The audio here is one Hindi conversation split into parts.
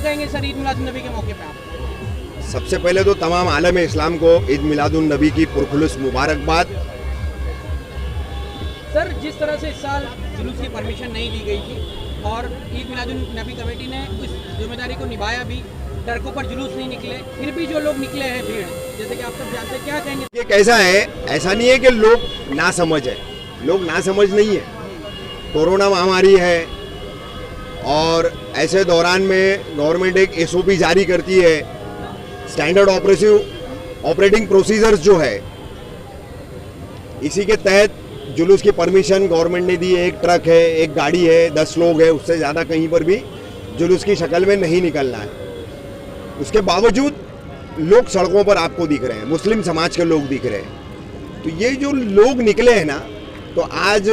कहेंगे सर ईद मिलाद नबी के मौके पे आप? सबसे पहले तो तमाम आलम इस्लाम को ईद मिलादुन नबी की पुरखुलूस मुबारकबाद। सर जिस तरह से इस साल जुलूस की परमिशन नहीं दी गई थी और ईद मिलादुन नबी कमेटी ने उस जिम्मेदारी को निभाया भी, सड़कों पर जुलूस नहीं निकले, फिर भी जो लोग निकले हैं भीड़, जैसे कि आप सब जानते हैं, क्या कहेंगे? ये कैसा है, ऐसा नहीं है कि लोग नासमझ है, लोग नासमझ नहीं है। कोरोना महामारी है और ऐसे दौरान में गवर्नमेंट एक SOP जारी करती है, स्टैंडर्ड ऑपरेटिंग प्रोसीजर्स जो है, इसी के तहत जुलूस की परमिशन गवर्नमेंट ने दी है। एक ट्रक है, एक गाड़ी है, 10 लोग है, उससे ज़्यादा कहीं पर भी जुलूस की शक्ल में नहीं निकलना है। उसके बावजूद लोग सड़कों पर आपको दिख रहे हैं, मुस्लिम समाज के लोग दिख रहे हैं। तो ये जो लोग निकले हैं ना, तो आज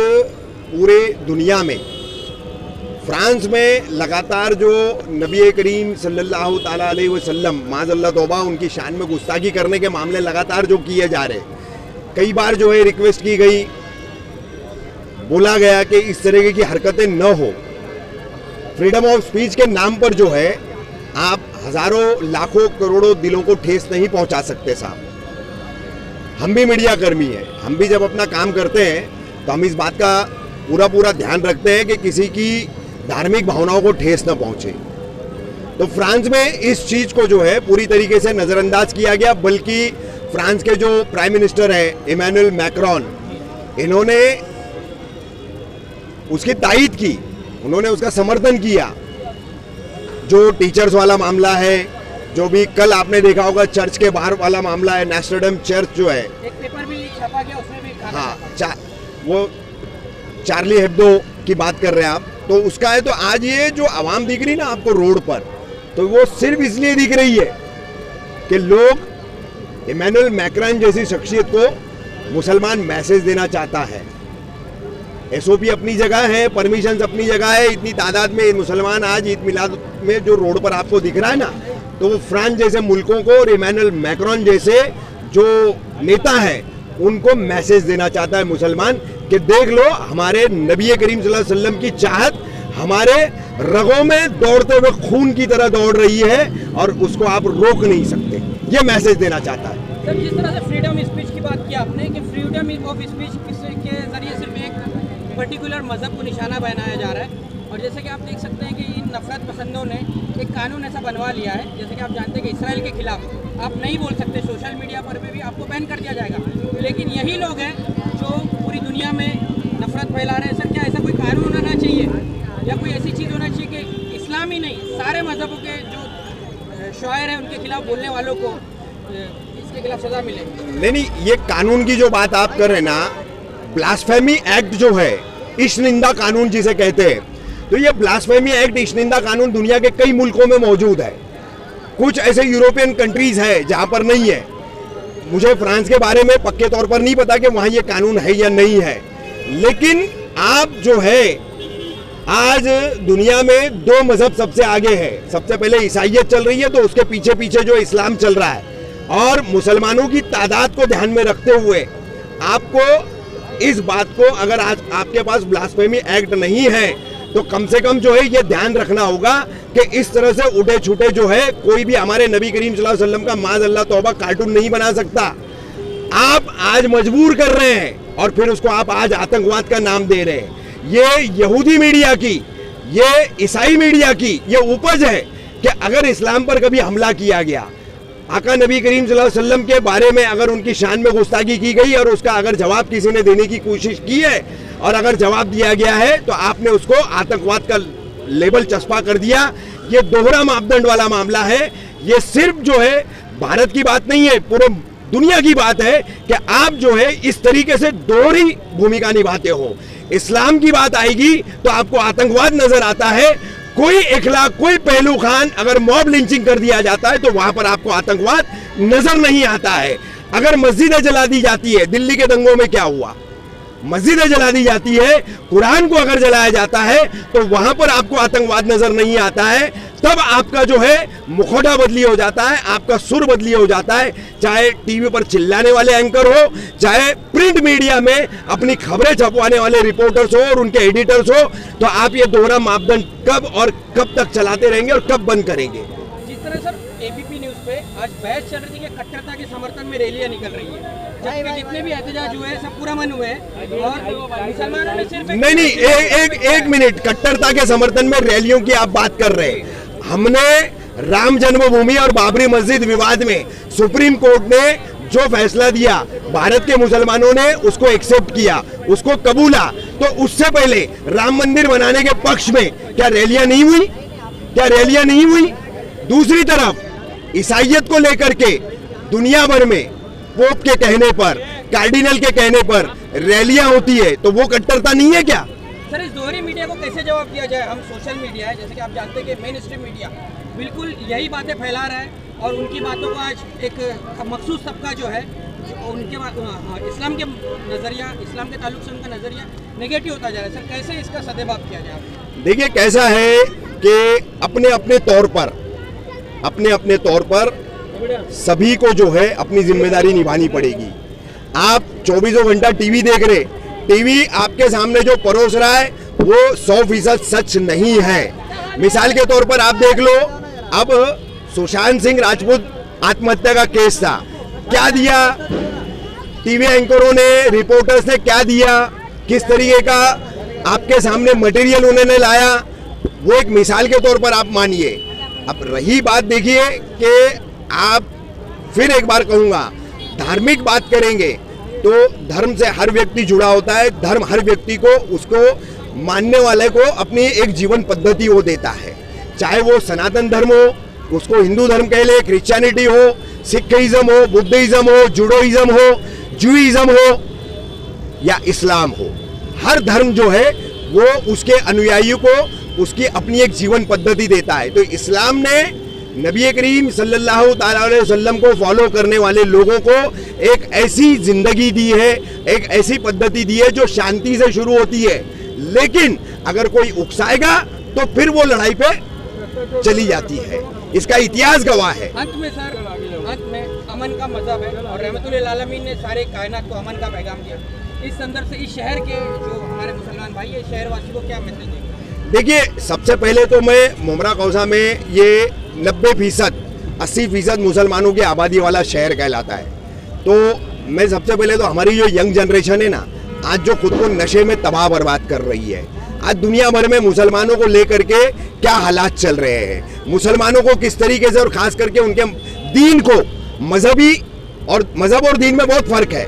पूरे दुनिया में, फ्रांस में लगातार जो नबी करीम सल्लल्लाहु ताला अलैहि वसल्लम माज़अल्लाह तौबा उनकी शान में गुस्ताखी करने के मामले लगातार जो किए जा रहे, कई बार जो है रिक्वेस्ट की गई, बोला गया कि इस तरह की हरकतें न हो। फ्रीडम ऑफ स्पीच के नाम पर जो है आप हजारों लाखों करोड़ों दिलों को ठेस नहीं पहुंचा सकते साहब। हम भी मीडिया कर्मी हैं, हम भी जब अपना काम करते हैं तो हम इस बात का पूरा ध्यान रखते हैं कि किसी की धार्मिक भावनाओं को ठेस न पहुंचे। तो फ्रांस में इस चीज को जो है पूरी तरीके से नजरअंदाज किया गया, बल्कि फ्रांस के जो प्राइम मिनिस्टर हैं इमैनुअल मैक्रोन, इन्होंने उसकी तायीद की, उन्होंने उसका समर्थन किया। जो टीचर्स वाला मामला है, जो भी कल आपने देखा होगा चर्च के बाहर वाला मामला है, नेस्टरडम चर्च जो है, एक पेपर भी छपा गया, उसमें भी हाँ वो चार्ली हेब्दो की बात कर रहे हैं आप, तो उसका है। तो आज ये जो आवाम दिख रही ना आपको रोड पर, तो वो सिर्फ इसलिए दिख रही है कि लोग इमैनुअल मैक्रोन जैसी शख्सियत को मुसलमान मैसेज देना चाहता है। SOP अपनी जगह है, परमिशन अपनी जगह है, इतनी तादाद में मुसलमान आज ईद मिलाद में जो रोड पर आपको दिख रहा है ना, तो वो फ्रांस जैसे मुल्कों को और इमैनुअल मैक्रोन जैसे जो नेता है उनको मैसेज देना चाहता है मुसलमान कि देख लो हमारे नबी करीम सल्लल्लाहु अलैहि वसल्लम की चाहत हमारे रगों में दौड़ते हुए खून की तरह दौड़ रही है और उसको आप रोक नहीं सकते। ये मैसेज देना चाहता है। सर जिस तरह से फ्रीडम स्पीच की बात की आपने कि फ्रीडम ऑफ स्पीच के जरिए सिर्फ एक पर्टिकुलर मजहब को निशाना बनाया जा रहा है, और जैसे कि आप देख सकते हैं कि इन नफरत पसंदों ने एक कानून ऐसा बनवा लिया है, जैसे कि आप जानते हैं कि इसराइल के खिलाफ आप नहीं बोल सकते, सोशल मीडिया पर भी आपको बैन कर दिया जाएगा। लेकिन यही लोग हैं जो पूरी दुनिया में नफरत फैला रहे हैं। सर क्या ऐसा कोई कानून होना चाहिए या कोई ऐसी चीज़ होना चाहिए कि इस्लामी नहीं, सारे मजहबों के जो शायर हैं उनके खिलाफ बोलने वालों को इसके खिलाफ सजा मिले? नहीं, ये कानून की जो बात आप कर रहे हैं ना, ब्लास्फेमी एक्ट जो है, इश्निंदा कानून जिसे कहते हैं, तो ये ब्लास्फेमी एक्ट, इश्निंदा कानून दुनिया के कई मुल्कों में मौजूद है। कुछ ऐसे यूरोपियन कंट्रीज है जहां पर नहीं है। मुझे फ्रांस के बारे में पक्के तौर पर नहीं पता कि वहां ये कानून है या नहीं है, लेकिन आप जो है आज दुनिया में 2 मजहब सबसे आगे है। सबसे पहले ईसाइयत चल रही है, तो उसके पीछे पीछे जो इस्लाम चल रहा है, और मुसलमानों की तादाद को ध्यान में रखते हुए आपको इस बात को, अगर आज आपके पास ब्लास्फेमी एक्ट नहीं है तो कम से कम जो है ये ध्यान रखना होगा कि इस तरह से उठे छूटे जो है कोई भी हमारे नबी करीम सल्लल्लाहु अलैहि वसल्लम का माज़अल्लाह तौबा कार्टून नहीं बना सकता। आप आज मजबूर कर रहे हैं और फिर उसको आप आज आतंकवाद का नाम दे रहे हैं। ये यहूदी मीडिया की, ये ईसाई मीडिया की ये उपज है कि अगर इस्लाम पर कभी हमला किया गया, आका नबी करीम सल्लल्लाहु अलैहि वसल्लम के बारे में अगर उनकी शान में गुस्ताखी की गई और उसका अगर जवाब किसी ने देने की कोशिश की है और अगर जवाब दिया गया है तो आपने उसको आतंकवाद का लेबल चस्पा कर दिया। ये दोहरा मापदंड वाला मामला है। ये सिर्फ जो है भारत की बात नहीं है, पूरे दुनिया की बात है कि आप जो है इस तरीके से दोहरी भूमिका निभाते हो। इस्लाम की बात आएगी तो आपको आतंकवाद नजर आता है। कोई इखलाक, कोई पहलू खान अगर मॉब लिंचिंग कर दिया जाता है तो वहां पर आपको आतंकवाद नजर नहीं आता है। अगर मस्जिदें जला दी जाती है, दिल्ली के दंगों में क्या हुआ, मस्जिदें जला दी जाती है, कुरान को अगर जलाया जाता है तो वहां पर आपको आतंकवाद नजर नहीं आता है। तब आपका जो है मुखौटा बदली हो जाता है, आपका सुर बदली हो जाता है। चाहे टीवी पर चिल्लाने वाले एंकर हो, चाहे प्रिंट मीडिया में अपनी खबरें छपवाने वाले रिपोर्टर्स हो और उनके एडिटर्स हो, तो आप ये दोहरा मापदंड कब और कब तक चलाते रहेंगे और कब बंद करेंगे? जिस तरह सर एबीपी न्यूज पे आज बहस चल रही है कि कट्टरता के समर्थन में रैलियां निकल रही है, जबकि जितने भी एहतजाज हुए हैं सब पूरा मन हुए हैं और मुसलमानों ने सिर्फ नहीं, एक मिनट, कट्टरता के समर्थन में रैलियों की आप बात कर रहे हैं। हमने राम जन्मभूमि और बाबरी मस्जिद विवाद में सुप्रीम कोर्ट ने जो फैसला दिया, भारत के मुसलमानों ने उसको एक्सेप्ट किया, उसको कबूला। तो उससे पहले राम मंदिर बनाने के पक्ष में क्या रैलियां नहीं हुई? क्या रैलियां नहीं हुई? दूसरी तरफ ईसाइयत को लेकर के दुनिया भर में पोप के कहने पर, कार्डिनल के कहने पर रैलियां होती है, तो वो कट्टरता नहीं है क्या? सर इस दोहरी मीडिया को कैसे जवाब दिया जाए? हम सोशल मीडिया है, जैसे कि आप जानते हैं कि मेन स्ट्रीम मीडिया बिल्कुल यही बातें फैला रहा है और उनकी बातों को आज एक मखसूस तबका जो है उनके इस्लाम के नज़रिया, इस्लाम के ताल्लुक से उनका नज़रिया नेगेटिव होता जा रहा है। सर कैसे इसका सदेबाब किया जाए? देखिए कैसा है कि अपने अपने तौर पर सभी को जो है अपनी जिम्मेदारी निभानी पड़ेगी। आप 24 घंटा टीवी देख रहे, टीवी आपके सामने जो परोस रहा है वो 100% सच नहीं है। मिसाल के तौर पर आप देख लो, अब सुशांत सिंह राजपूत आत्महत्या का केस था, क्या दिया टीवी एंकरों ने, रिपोर्टर्स ने क्या दिया, किस तरीके का आपके सामने मटेरियल उन्होंने लाया, वो एक मिसाल के तौर पर आप मानिए। अब रही बात, देखिए कि आप फिर एक बार कहूँगा, धार्मिक बात करेंगे तो धर्म से हर व्यक्ति जुड़ा होता है। धर्म हर व्यक्ति को, उसको मानने वाले को अपनी एक जीवन पद्धति वो देता है, चाहे वो सनातन धर्म हो, उसको हिंदू धर्म कह ले, क्रिश्चियनिटी हो, सिखिज्म हो, बुद्धिज्म हो, जुडोइज्म हो, जूइज्म हो या इस्लाम हो, हर धर्म जो है वो उसके अनुयायियों को उसकी अपनी एक जीवन पद्धति देता है। तो इस्लाम ने नबी करीम सल्लल्लाहु अलैहि वसल्लम को फॉलो करने वाले लोगों को एक ऐसी जिंदगी दी है, एक ऐसी पद्धति दी है जो शांति से शुरू होती है, लेकिन अगर कोई उकसाएगा तो फिर वो लड़ाई पे चली जाती है। इसका इतिहास गवाह है। अंत में सर, अंत में अमन का मजहब है और रहमतुल आलमीन ने सारे कायनात को अमन का पैगाम दिया। इस संदर्भ से इस शहर के जो हमारे मुसलमान भाई है, शहरवासी को क्या मैसेज देंगे? देखिए, सबसे पहले तो मैं मुमरा कौसा में ये 90% 80% मुसलमानों की आबादी वाला शहर कहलाता है। तो मैं सबसे पहले तो हमारी जो यंग जनरेशन है ना, आज जो खुद को नशे में तबाह बर्बाद कर रही है, आज दुनिया भर में मुसलमानों को लेकर के क्या हालात चल रहे हैं, मुसलमानों को किस तरीके से और खास करके उनके दीन को, मजहब और दीन में बहुत फर्क है।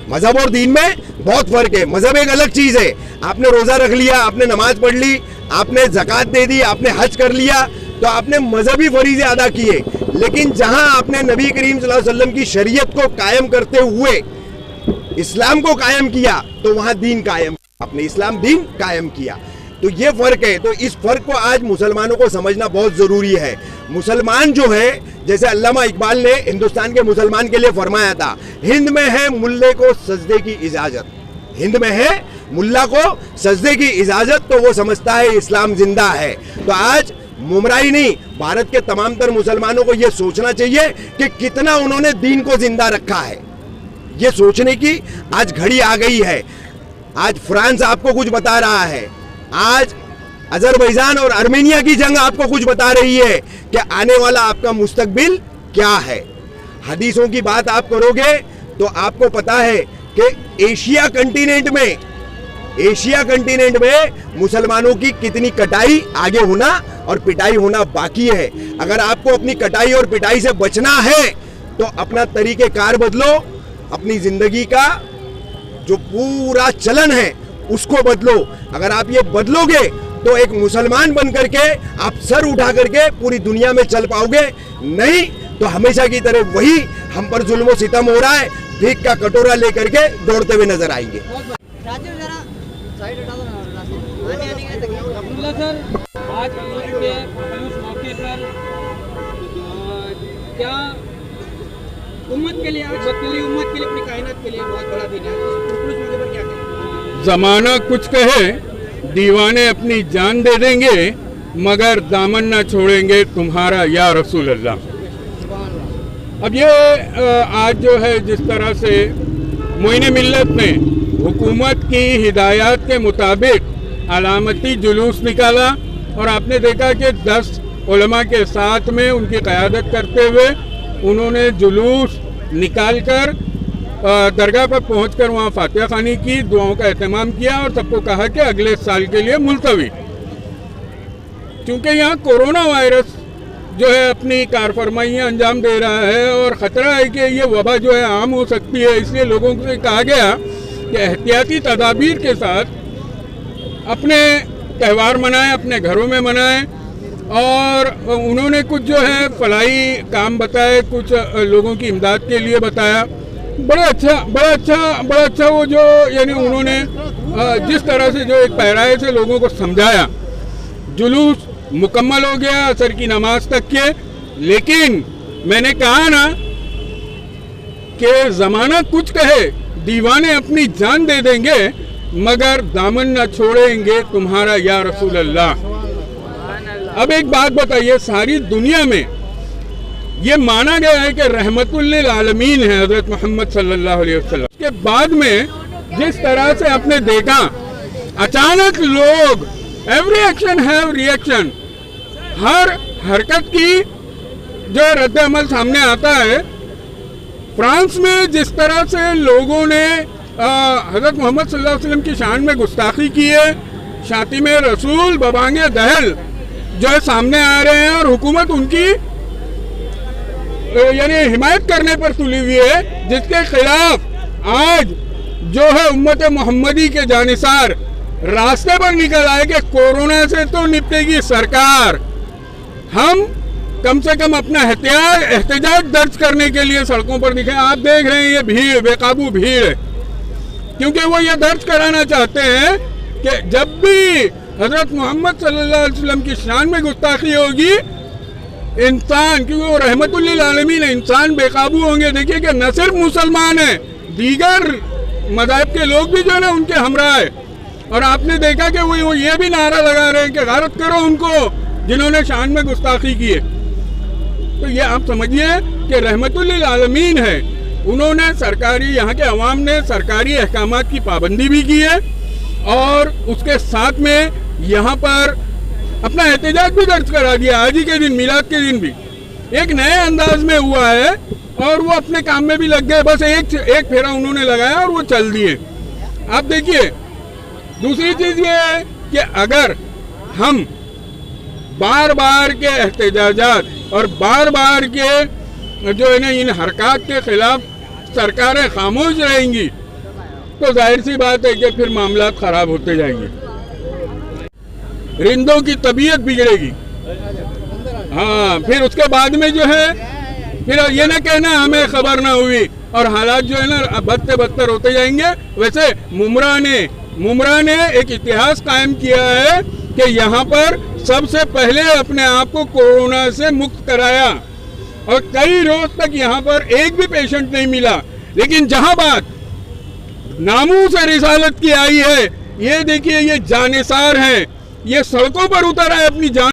मजहब और दीन में बहुत फर्क है। मजहब एक अलग चीज है, आपने रोजा रख लिया, आपने नमाज पढ़ ली, आपने ज़कात दे दी, आपने हज कर लिया, तो आपने मजहबी फरीज़े अदा किए। लेकिन जहां आपने नबी करीम सल्लल्लाहु अलैहि वसल्लम की शरीयत को कायम करते हुए इस्लाम को कायम किया, तो वहां दीन कायम, आपने इस्लाम दीन कायम किया। तो ये फर्क है। तो इस फर्क को आज मुसलमानों को समझना बहुत जरूरी है। मुसलमान जो है, जैसे अल्लामा इकबाल ने हिंदुस्तान के मुसलमान के लिए फरमाया था, हिंद में है मुल्ले को सजदे की इजाजत, हिंद में है मुल्ला को सजदे की इजाजत, तो वो समझता है इस्लाम जिंदा है। तो आज मुमरा ही नहीं, भारत के तमाम तर मुसलमानों को यह सोचना चाहिए कि कितना उन्होंने दीन को जिंदा रखा है। ये सोचने की आज घड़ी आ गई है। आज फ्रांस आपको कुछ बता रहा है, आज अजरबैजान और आर्मेनिया की जंग आपको कुछ बता रही है कि आने वाला आपका मुस्तकबिल क्या है। हदीसों की बात आप करोगे तो आपको पता है कि एशिया कंटिनेंट में मुसलमानों की कितनी कटाई आगे होना और पिटाई होना बाकी है। अगर आपको अपनी कटाई और पिटाई से बचना है तो अपना तरीक़ेकार बदलो, अपनी जिंदगी का जो पूरा चलन है उसको बदलो। अगर आप ये बदलोगे तो एक मुसलमान बन करके आप सर उठा करके पूरी दुनिया में चल पाओगे, नहीं तो हमेशा की तरह वही हम पर जुल्म और सितम हो रहा है, भीख का कटोरा लेकर के दौड़ते हुए नजर आएंगे। अब्दुल्ला सर, आज ईद के उस मौके पर क्या उम्मत के लिए, आज पूरी उम्मत के लिए, अपनी कायनात के लिए बहुत बड़ा दिन है, उस मौके पर क्या कहें? ज़माना कुछ कहे, दीवाने अपनी जान दे देंगे, मगर दामन न छोड़ेंगे तुम्हारा या रसूल अल्लाह। अब ये आज जो है जिस तरह से मोइन मिल्लत ने हुकूमत की हिदायत के मुताबिक अलामती जुलूस निकाला और आपने देखा कि 10 उलमा के साथ में उनकी क़यादत करते हुए उन्होंने जुलूस निकाल कर दरगाह पर पहुंचकर वहाँ फातिहा खानी की, दुआओं का एहतमाम किया और सबको कहा कि अगले साल के लिए मुलतवी, क्योंकि यहाँ कोरोना वायरस जो है अपनी कारफरमाइयाँ अंजाम दे रहा है और ख़तरा है कि ये वबा जो है आम हो सकती है। इसलिए लोगों से कहा गया कि एहतियाती तदाबीर के साथ अपने त्यौहार मनाएं, अपने घरों में मनाएं। और उन्होंने कुछ जो है फलाई काम बताए, कुछ लोगों की इमदाद के लिए बताया। बड़ा अच्छा वो जो यानी उन्होंने जिस तरह से जो एक पैराए से लोगों को समझाया। जुलूस मुकम्मल हो गया असर की नमाज तक के, लेकिन मैंने कहा ना कि ज़माना कुछ कहे, दीवाने अपनी जान दे देंगे मगर दामन न छोड़ेंगे तुम्हारा या रसूल अल्लाह। अब एक बात बताइए, सारी दुनिया में ये माना गया है कि रहमतुल लिल आलमीन है हज़रत मोहम्मद सल्लल्लाहु अलैहि वसल्लम। के बाद में जिस तरह से आपने देखा अचानक लोग एवरी एक्शन हैव रिएक्शन, हर हरकत की जो रद्द अमल सामने आता है। फ्रांस में जिस तरह से लोगों ने हज़रत मोहम्मद सल्लल्लाहु अलैहि वसल्लम की शान में गुस्ताखी की है, शातिमे रसूल बबांगे दहल जो है सामने आ रहे हैं और हुकूमत उनकी यानी हिमायत करने पर तुली हुई है, जिसके खिलाफ आज जो है उम्मत मोहम्मदी के जानिसार रास्ते पर निकल आए कि कोरोना से तो निपटेगी सरकार, हम कम से कम अपना एहतजाज दर्ज करने के लिए सड़कों पर दिखे। आप देख रहे हैं ये भीड़, बेकाबू भीड़, क्योंकि वो ये दर्ज कराना चाहते हैं कि जब भी हज़रत मोहम्मद सल्लल्लाहु अलैहि वसल्लम की शान में गुस्ताखी होगी, इंसान, क्योंकि वो रहमतुल लिल आलमीन है, इंसान बेकाबू होंगे। देखिए कि न सिर्फ मुसलमान हैं, दीगर मज़हब के लोग भी जो है ना उनके हमरा है। और आपने देखा कि वो ये भी नारा लगा रहे हैं कि गारत करो उनको जिन्होंने शान में गुस्ताखी की है। तो ये आप समझिए कि रहमतुल लिल आलमीन है, उन्होंने सरकारी, यहाँ के अवाम ने सरकारी अहकामात की पाबंदी भी की है और उसके साथ में यहाँ पर अपना एहतजाज भी दर्ज करा दिया। आज ही के दिन, मिलाद के दिन भी एक नए अंदाज में हुआ है और वो अपने काम में भी लग गए। बस एक फेरा उन्होंने लगाया और वो चल दिए। आप देखिए, दूसरी चीज़ ये है कि अगर हम बार बार के एहतजाजात और बार बार के जो है ना इन हरकत के खिलाफ सरकारें खामोश रहेंगी तो जाहिर सी बात है कि फिर मामला ख़राब होते जाएंगे, रिंदों की तबीयत बिगड़ेगी। हाँ, फिर उसके बाद में जो है फिर ये ना कहना हमें खबर ना हुई और हालात जो है ना बदते बदतर होते जाएंगे। वैसे मुमरा ने एक इतिहास कायम किया है कि यहाँ पर सबसे पहले अपने आप को कोरोना से मुक्त कराया और कई रोज तक यहाँ पर एक भी पेशेंट नहीं मिला। लेकिन जहाँ बात नामूस रिसालत की आई है, ये देखिए, ये जानिसार हैं, ये सड़कों पर उतर आए अपनी जान